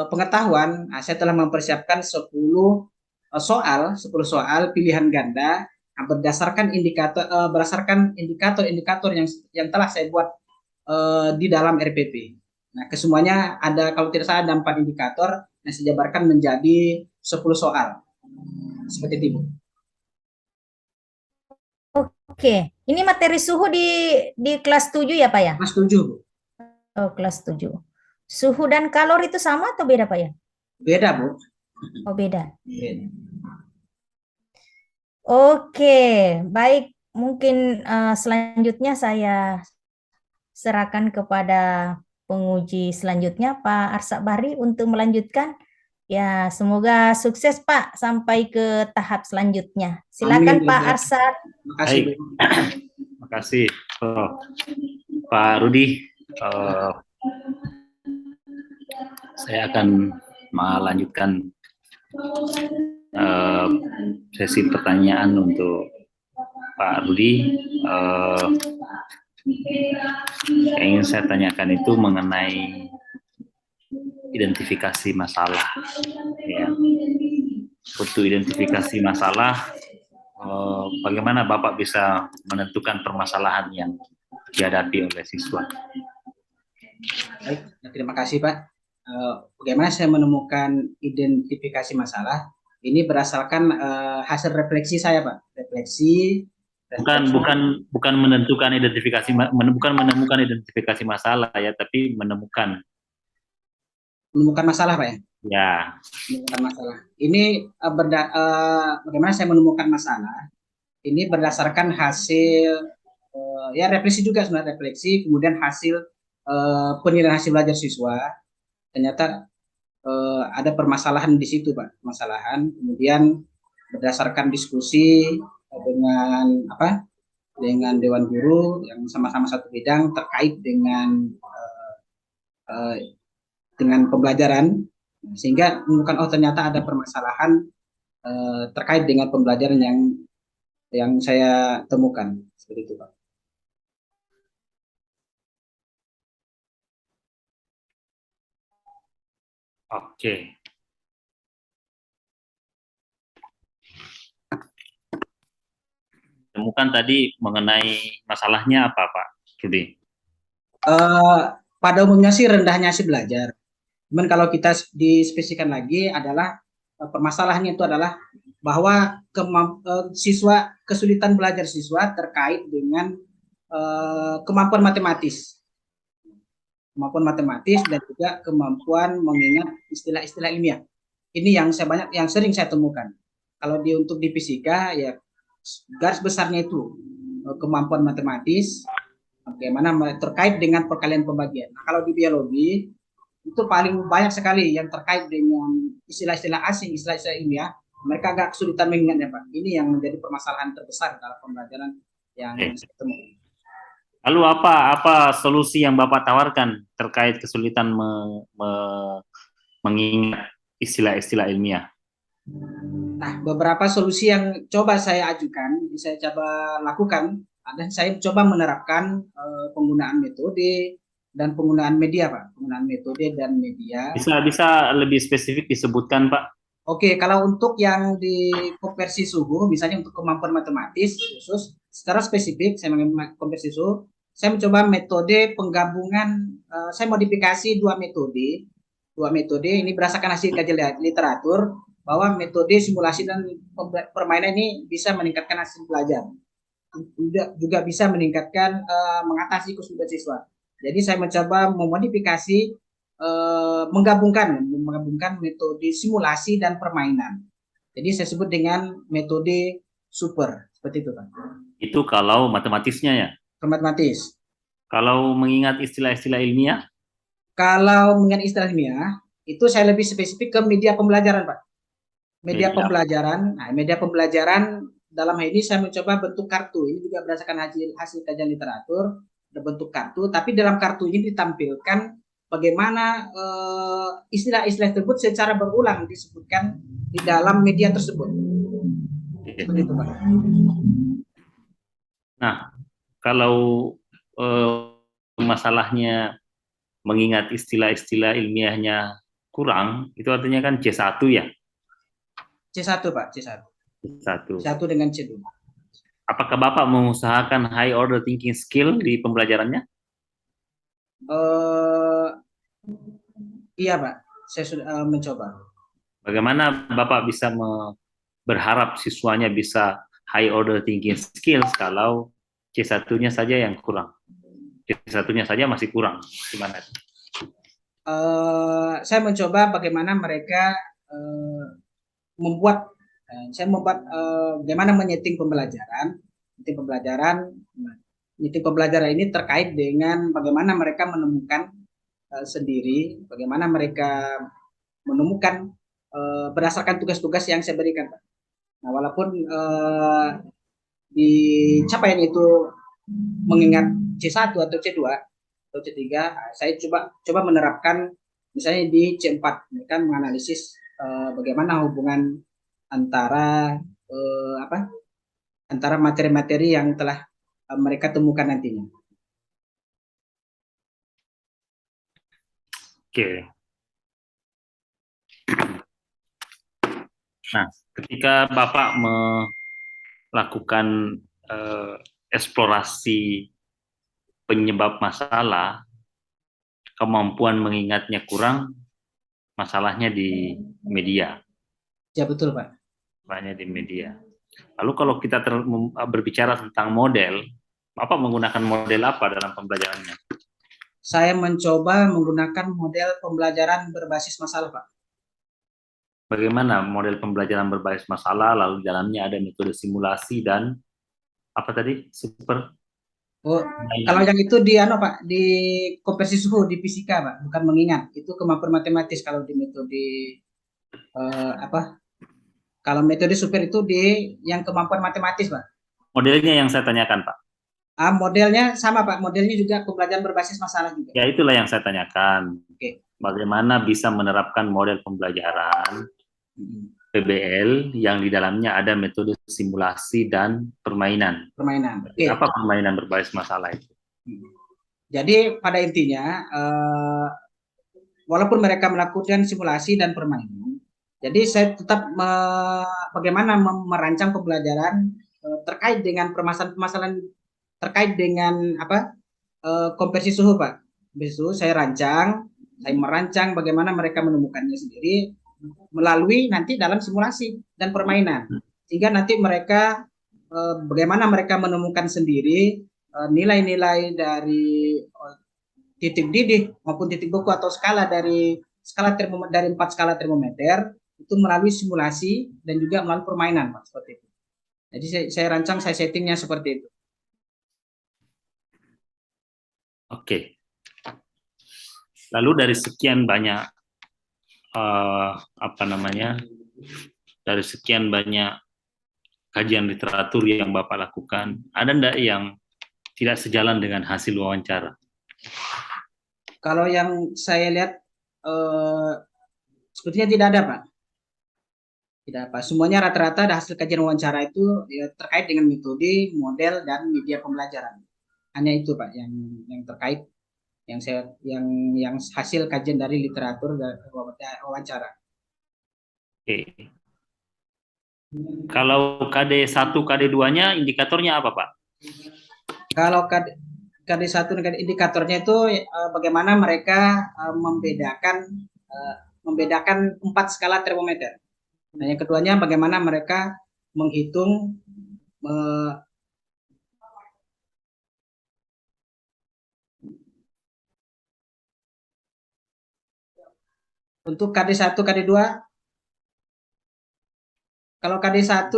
pengetahuan, saya telah mempersiapkan 10 soal pilihan ganda berdasarkan indikator-indikator yang telah saya buat di dalam RPP. Nah, kesemuanya ada, kalau tidak salah ada 4 indikator yang saya jabarkan menjadi 10 soal. Seperti itu, Bu. Oke, ini materi suhu di kelas 7 ya Pak ya? Mas 7, Bu. Oh, kelas 7. Suhu dan kalor itu sama atau beda Pak ya? Beda, Bu. Oh, beda. Beda. Oke, baik. Mungkin selanjutnya saya serahkan kepada penguji selanjutnya Pak Arsabari untuk melanjutkan. Ya, semoga sukses Pak sampai ke tahap selanjutnya. Silakan Amin. Pak Arsad. Terima kasih, Bu. Terima kasih. Pak Rudi, saya akan melanjutkan sesi pertanyaan untuk Pak Rudi. Yang ingin saya tanyakan itu mengenai identifikasi masalah. Ya. Untuk identifikasi masalah, bagaimana Bapak bisa menentukan permasalahan yang dihadapi oleh siswa? Baik, terima kasih Pak. Bagaimana saya menemukan identifikasi masalah? Ini berdasarkan hasil refleksi saya, Pak. Refleksi. Bukan menentukan identifikasi, bukan menemukan identifikasi masalah ya, tapi menemukan masalah, Pak ya. Ya. Menemukan masalah. Ini bagaimana saya menemukan masalah? Ini berdasarkan hasil ya refleksi juga sebenarnya, refleksi, kemudian hasil penilaian hasil belajar siswa. Ternyata ada permasalahan di situ, Pak. Permasalahan. Kemudian berdasarkan diskusi dengan Dewan Guru yang sama-sama satu bidang terkait dengan pembelajaran, sehingga menemukan ternyata ada permasalahan terkait dengan pembelajaran yang saya temukan. Seperti itu, Pak. Oke. Temukan tadi mengenai masalahnya apa, Pak Rudi? Pada umumnya sih rendahnya hasil belajar. Cuman kalau kita dispesifikan lagi adalah permasalahannya itu adalah bahwa siswa kesulitan belajar siswa terkait dengan kemampuan matematis dan juga kemampuan mengingat istilah-istilah ilmiah. Ini yang sering saya temukan. Kalau untuk di fisika ya garis besarnya itu kemampuan matematis, bagaimana terkait dengan perkalian pembagian. Nah, kalau di biologi itu paling banyak sekali yang terkait dengan istilah-istilah asing, istilah-istilah ilmiah. Mereka agak kesulitan mengingatnya, Pak. Ini yang menjadi permasalahan terbesar dalam pembelajaran yang saya temukan. Lalu apa solusi yang Bapak tawarkan terkait kesulitan mengingat istilah-istilah ilmiah? Nah, beberapa solusi yang coba saya ajukan, saya coba lakukan, dan saya coba menerapkan penggunaan metode dan penggunaan media, Pak. Penggunaan metode dan media. Bisa lebih spesifik disebutkan, Pak? Oke, kalau untuk yang di konversi suhu, misalnya untuk kemampuan matematis khusus, secara spesifik saya mengenai konversi suhu, saya mencoba metode penggabungan, saya modifikasi dua metode ini berdasarkan hasil kajian literatur, bahwa metode simulasi dan permainan ini bisa meningkatkan hasil belajar, juga bisa meningkatkan mengatasi kesulitan siswa. Jadi saya mencoba memodifikasi menggabungkan metode simulasi dan permainan. Jadi saya sebut dengan metode super, seperti itu, Pak. Itu kalau matematisnya ya? Matematis. Kalau mengingat istilah-istilah ilmiah? Kalau mengingat istilah ilmiah, itu saya lebih spesifik ke media pembelajaran, Pak. Media pembelajaran dalam hal ini saya mencoba bentuk kartu. Ini juga berdasarkan hasil kajian literatur, ada bentuk kartu, tapi dalam kartu ini ditampilkan bagaimana istilah-istilah tersebut secara berulang disebutkan di dalam media tersebut. Seperti itu, Pak. Nah, kalau masalahnya mengingat istilah-istilah ilmiahnya kurang, itu artinya kan C1 ya? C1, Pak, C1. C1. C1 dengan C2. Apakah Bapak mengusahakan high order thinking skill di pembelajarannya? Iya, Pak. Saya sudah mencoba. Bagaimana Bapak bisa berharap siswanya bisa high order thinking skills kalau C1-nya saja yang kurang? C1-nya saja masih kurang. Gimana? Saya mencoba bagaimana mereka membuat bagaimana menyeting pembelajaran. Nyeting pembelajaran ini terkait dengan bagaimana mereka menemukan sendiri, bagaimana mereka menemukan berdasarkan tugas-tugas yang saya berikan, Pak. Nah, walaupun di capaian itu mengingat C1 atau C2 atau C3, saya coba menerapkan misalnya di C4, mereka menganalisis bagaimana hubungan antara antara materi-materi yang telah mereka temukan nantinya. Oke. Nah, ketika Bapak melakukan eksplorasi penyebab masalah, kemampuan mengingatnya kurang, masalahnya di media. Ya, betul, Pak. Banyak di media. Lalu kalau kita berbicara tentang model, Bapak menggunakan model apa dalam pembelajarannya? Saya mencoba menggunakan model pembelajaran berbasis masalah, Pak. Bagaimana model pembelajaran berbasis masalah, lalu di dalamnya ada metode simulasi dan apa tadi? Kalau yang itu di Pak, di konversi suhu di fisika, Pak, bukan mengingat. Itu kemampuan matematis kalau di metode kalau metode super itu di yang kemampuan matematis, Pak. Modelnya yang saya tanyakan, Pak. Modelnya sama, Pak. Modelnya juga pembelajaran berbasis masalah juga. Ya, itulah yang saya tanyakan. Oke. Bagaimana bisa menerapkan model pembelajaran PBL yang di dalamnya ada metode simulasi dan permainan. Oke. Apa permainan berbasis masalah itu? Jadi pada intinya, walaupun mereka melakukan simulasi dan permainan, jadi saya tetap bagaimana merancang pembelajaran terkait dengan permasalahan terkait dengan konversi suhu, Pak. Besok saya merancang bagaimana mereka menemukannya sendiri melalui nanti dalam simulasi dan permainan, sehingga nanti mereka bagaimana mereka menemukan sendiri nilai-nilai dari titik didih maupun titik beku atau skala dari 4 skala termometer itu melalui simulasi dan juga melalui permainan, Pak, seperti itu. Jadi saya rancang, saya settingnya seperti itu. Oke. Lalu dari sekian banyak dari sekian banyak kajian literatur yang Bapak lakukan, ada enggak yang tidak sejalan dengan hasil wawancara? Kalau yang saya lihat sepertinya tidak ada, Pak. Tidak apa. Semuanya rata-rata ada hasil kajian wawancara itu ya, terkait dengan metode, model, dan media pembelajaran. Hanya itu, Pak, yang terkait yang hasil kajian dari literatur dan wawancara. Oke. Kalau KD1, KD2-nya indikatornya apa, Pak? Kalau KD1 indikatornya itu bagaimana mereka membedakan 4 skala termometer. Nah, yang keduanya bagaimana mereka menghitung untuk KD1, KD2. Kalau KD1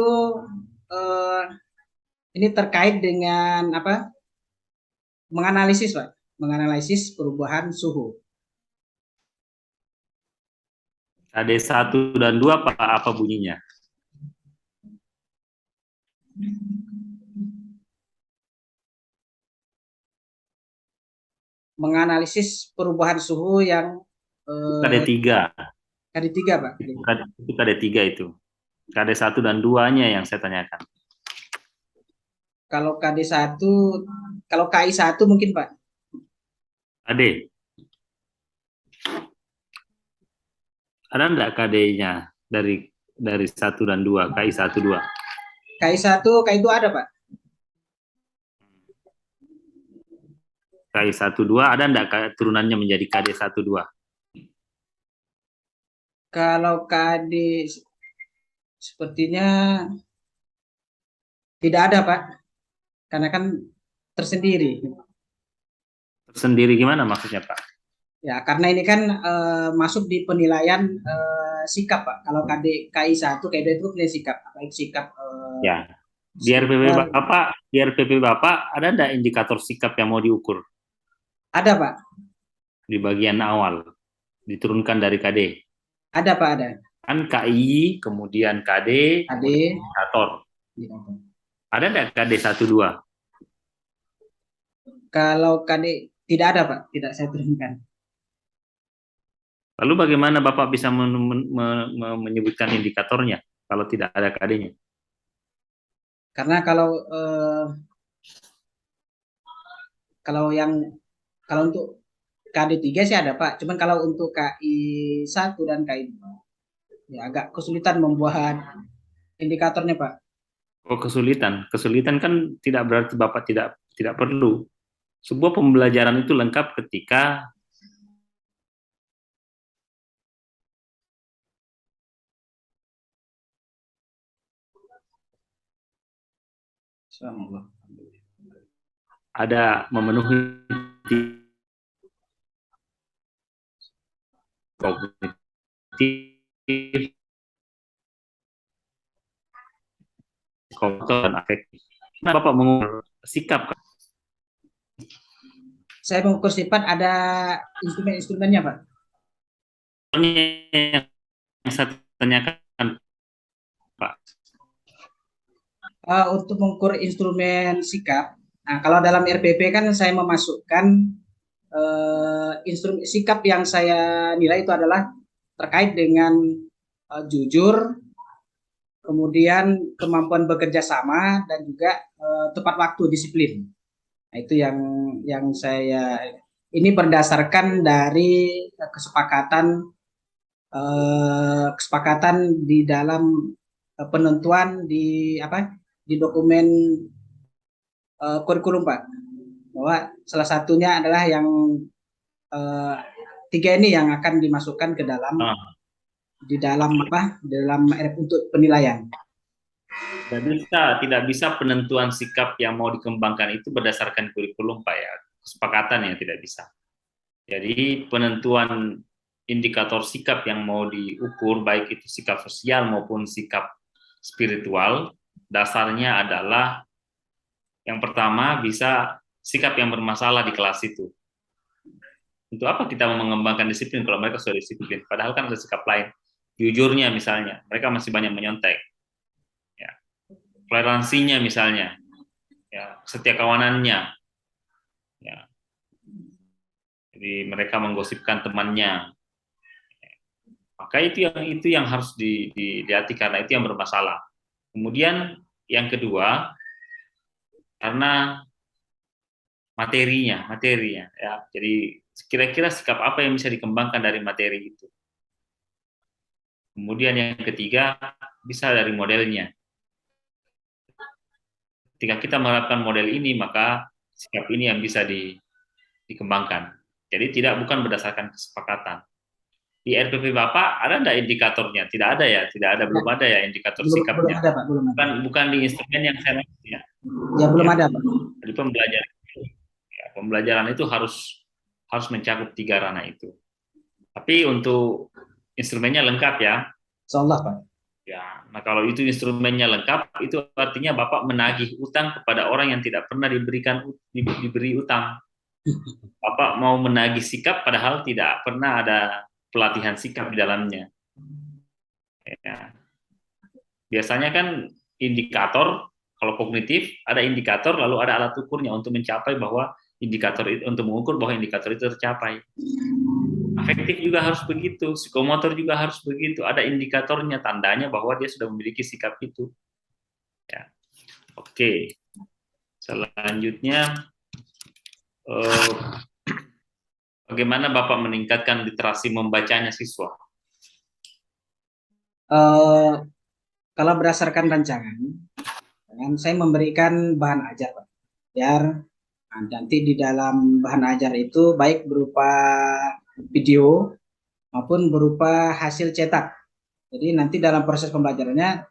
ini terkait dengan menganalisis, Pak, menganalisis perubahan suhu. KD1 dan 2 apa bunyinya? menganalisis perubahan suhu yang KD3. KD3, Pak. Itu KD3 itu. KD1 dan 2-nya yang saya tanyakan. Kalau KD1, kalau KI1 mungkin, Pak. KD. Ada enggak KD-nya dari 1 dan 2, KI1 2? KI1, KI2 ada, Pak. KI1 2 ada enggak turunannya menjadi KD1 2? Kalau KD sepertinya tidak ada, Pak. Karena kan tersendiri. Tersendiri gimana maksudnya, Pak? Ya, karena ini kan masuk di penilaian sikap, Pak. Kalau KI1, KI2 itu penilaian sikap, baik sikap Ya. Di RPP Bapak ada enggak indikator sikap yang mau diukur? ada, Pak. Di bagian awal diturunkan dari KD. Ada, Pak, ada. Kan KI, kemudian KD, KD, indikator. Ada enggak KD 1 2? Kalau KD tidak ada, Pak. Tidak saya turunkan. Lalu bagaimana Bapak bisa menyebutkan indikatornya kalau tidak ada KD-nya? Karena kalau untuk KD3 sih ada, Pak. Cuman kalau untuk KI1 dan KI2 ya agak kesulitan membuat indikatornya, Pak. Oh, kesulitan. Kesulitan kan tidak berarti Bapak tidak perlu. Sebuah pembelajaran itu lengkap ketika ada memenuhi kognitif, dan afektif. Nah, Bapak mengukur sikap. Saya mengukur sifat ada instrumen-instrumennya, Pak. Yang saya tanyakan, Pak. Untuk mengukur instrumen sikap, nah kalau dalam RPP kan saya memasukkan instrumen sikap yang saya nilai itu adalah terkait dengan jujur, kemudian kemampuan bekerja sama, dan juga tepat waktu, disiplin. Nah, itu yang saya ini berdasarkan dari kesepakatan di dalam penentuan di dokumen kurikulum, Pak, bahwa salah satunya adalah yang 3 ini yang akan dimasukkan ke dalam di dalam untuk penilaian. Tidak bisa penentuan sikap yang mau dikembangkan itu berdasarkan kurikulum, Pak, ya. Kesepakatan yang tidak bisa. Jadi penentuan indikator sikap yang mau diukur, baik itu sikap sosial maupun sikap spiritual, dasarnya adalah yang pertama bisa sikap yang bermasalah di kelas itu. Untuk apa kita mau mengembangkan disiplin kalau mereka sudah disiplin? Padahal kan ada sikap lain. Jujurnya misalnya, mereka masih banyak menyontek. Ya. Toleransinya misalnya, ya, setia kawanannya, ya. Jadi mereka menggosipkan temannya. Maka itu yang harus dilihat karena itu yang bermasalah. Kemudian yang kedua, karena materinya, ya. Jadi kira-kira sikap apa yang bisa dikembangkan dari materi itu. Kemudian yang ketiga, bisa dari modelnya. Ketika kita menerapkan model ini, maka sikap ini yang bisa dikembangkan. Jadi bukan berdasarkan kesepakatan. Di RPP Bapak ada enggak indikatornya? Tidak ada ya, belum ada ya indikator sikapnya. Belum ada, Pak, belum ada. Bukan di instrumen yang saya maksud ya. Ya, belum ada, Pak. Jadi pembelajaran itu harus mencakup 3 ranah itu. Tapi untuk instrumennya lengkap ya. Insyaallah, Pak. Ya, nah kalau itu instrumennya lengkap, itu artinya Bapak menagih utang kepada orang yang tidak pernah diberi utang. Bapak mau menagih sikap padahal tidak pernah ada pelatihan sikap di dalamnya. Ya. Biasanya kan indikator Kalau kognitif ada indikator, lalu ada alat ukurnya untuk mencapai bahwa indikator itu, untuk mengukur bahwa indikator itu tercapai. Afektif juga harus begitu, psikomotor juga harus begitu. Ada indikatornya, tandanya bahwa dia sudah memiliki sikap itu. Ya. Oke. Selanjutnya, bagaimana Bapak meningkatkan literasi membacanya siswa? Kalau berdasarkan rancangan, saya memberikan bahan ajar, Pak. Biar nanti di dalam bahan ajar itu baik berupa video maupun berupa hasil cetak. Jadi nanti dalam proses pembelajarannya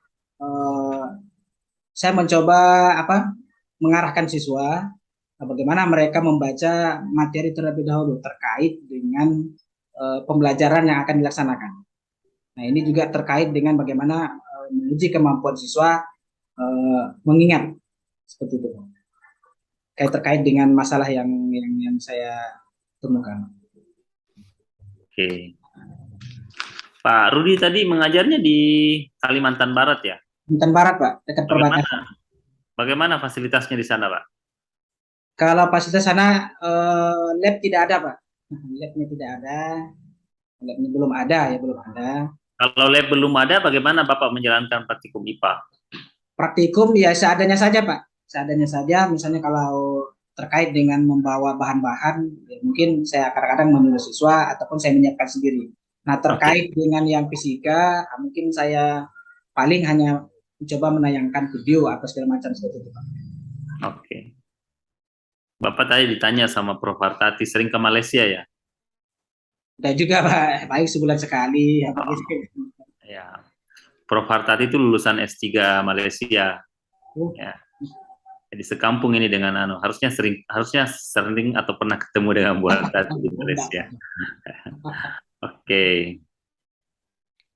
saya mencoba mengarahkan siswa bagaimana mereka membaca materi terlebih dahulu terkait dengan pembelajaran yang akan dilaksanakan. Nah, ini juga terkait dengan bagaimana menguji kemampuan siswa mengingat seperti itu. Terkait dengan masalah yang saya temukan. Oke. Pak Rudi tadi mengajarnya di Kalimantan Barat ya? Kalimantan Barat, Pak, dekat perbatasan. Bagaimana fasilitasnya di sana, Pak? Kalau fasilitas sana lab tidak ada, Pak. Labnya tidak ada. Labnya belum ada ya, belum ada. Kalau lab belum ada, bagaimana Bapak menjalankan praktikum IPA? Praktikum ya seadanya saja, Pak. Seadanya saja, misalnya kalau terkait dengan membawa bahan-bahan, ya mungkin saya kadang-kadang menulis siswa ataupun saya menyiapkan sendiri. Nah, terkait dengan yang fisika, mungkin saya paling hanya mencoba menayangkan video atau segala macam seperti itu, Pak. Oke. Bapak tadi ditanya sama Prof. Hartati, sering ke Malaysia ya? Dan juga, Pak, baik sebulan sekali. Ya. Prof. Hartati itu lulusan S3 Malaysia. Ya. Jadi sekampung ini dengan harusnya sering atau pernah ketemu dengan Bu Hartati di Malaysia. Oke.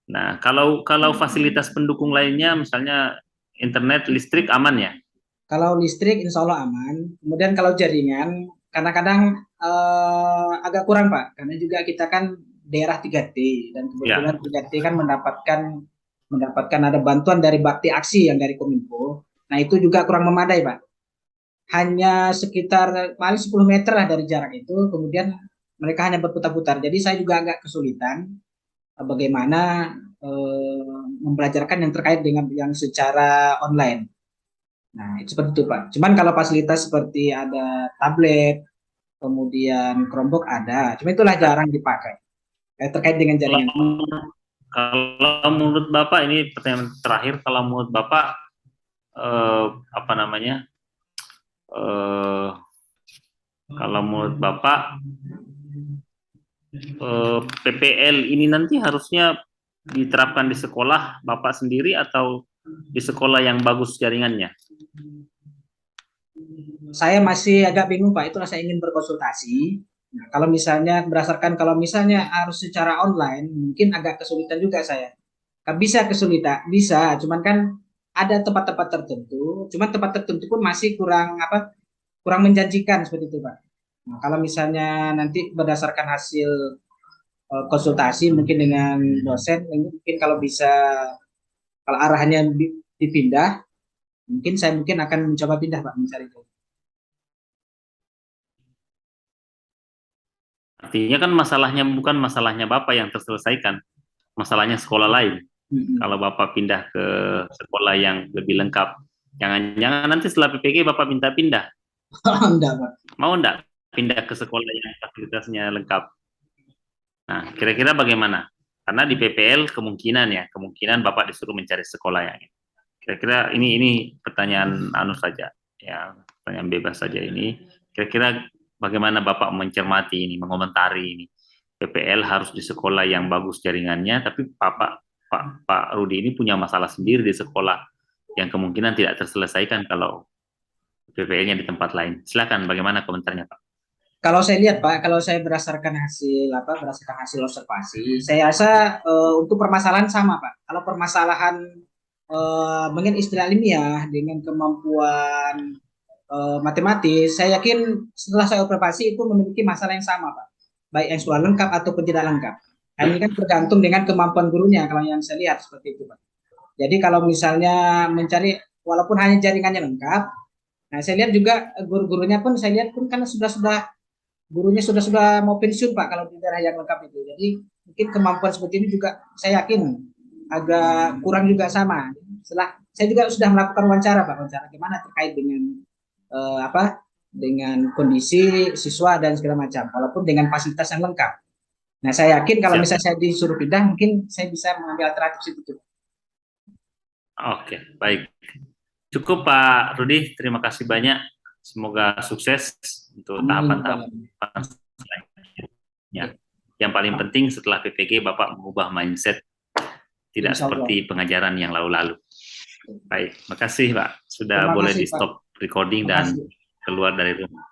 Nah, kalau fasilitas pendukung lainnya, misalnya internet, listrik aman ya? Kalau listrik insya Allah aman. Kemudian kalau jaringan, kadang-kadang agak kurang, Pak. Karena juga kita kan daerah 3T dan kebetulan 3T kan mendapatkan ada bantuan dari Bakti Aksi yang dari Kominfo. Nah, itu juga kurang memadai, Pak. Hanya sekitar paling 10 meter lah dari jarak itu, kemudian mereka hanya berputar-putar. Jadi saya juga agak kesulitan bagaimana membelajarkan yang terkait dengan yang secara online. Nah, itu seperti itu, Pak. Cuman kalau fasilitas seperti ada tablet, kemudian Chromebook ada, cuma itulah jarang dipakai. Terkait dengan jaringan. Kalau menurut Bapak, ini pertanyaan terakhir, kalau menurut Bapak kalau menurut Bapak PPL ini nanti harusnya diterapkan di sekolah Bapak sendiri atau di sekolah yang bagus jaringannya? Saya masih agak bingung, Pak. Itulah saya ingin berkonsultasi. Nah, kalau misalnya harus secara online, mungkin agak kesulitan juga saya. Bisa kesulitan, bisa. Cuman kan ada tempat-tempat tertentu. Cuman tempat tertentu pun masih kurang menjanjikan seperti itu, Pak. Nah, kalau misalnya nanti berdasarkan hasil konsultasi mungkin dengan dosen, mungkin kalau arahannya dipindah, mungkin saya akan mencoba pindah, Pak, mencari itu. Artinya kan masalahnya bukan masalahnya Bapak yang terselesaikan, masalahnya sekolah lain. Kalau Bapak pindah ke sekolah yang lebih lengkap, jangan-jangan nanti setelah PPG Bapak minta pindah. Enggak, Pak. Mau enggak pindah ke sekolah yang fasilitasnya lengkap? Nah, kira-kira bagaimana? Karena di PPL kemungkinan Bapak disuruh mencari sekolah yang ini. Kira-kira ini pertanyaan saja, ya, pertanyaan bebas saja ini. Kira-kira bagaimana Bapak mencermati ini, mengomentari ini? PPL harus di sekolah yang bagus jaringannya, tapi Pak Rudi ini punya masalah sendiri di sekolah yang kemungkinan tidak terselesaikan kalau PPL-nya di tempat lain. Silakan, bagaimana komentarnya, Pak? Kalau saya lihat, Pak, kalau saya berdasarkan hasil observasi, saya rasa untuk permasalahan sama, Pak. Kalau permasalahan mungkin istilah ilmiah dengan kemampuan matematis, saya yakin setelah saya observasi itu memiliki masalah yang sama, Pak. Baik yang sudah lengkap ataupun tidak lengkap. Nah, ini kan tergantung dengan kemampuan gurunya, kalau yang saya lihat seperti itu, Pak. Jadi kalau misalnya mencari walaupun hanya jaringannya lengkap. Nah, saya lihat juga guru-gurunya pun saya lihat pun kan sudah gurunya sudah mau pensiun Pak kalau di daerah yang lengkap itu. Jadi mungkin kemampuan seperti ini juga saya yakin agak kurang juga sama. Setelah saya juga sudah melakukan wawancara Pak, wawancara gimana terkait dengan dengan kondisi siswa dan segala macam, walaupun dengan fasilitas yang lengkap. Nah, saya yakin kalau Siap. misalnya saya disuruh pindah, mungkin saya bisa mengambil alternatif itu. Oke, baik. Cukup Pak Rudi, terima kasih banyak. Semoga sukses untuk Amin. tahapan-tahapan selanjutnya. Yang paling penting setelah PPG Bapak mengubah mindset, tidak Insya Allah. seperti pengajaran yang lalu-lalu. Baik, makasih Pak. Sudah Terima boleh kasih, di stop recording Terima dan kasih. keluar dari rumah.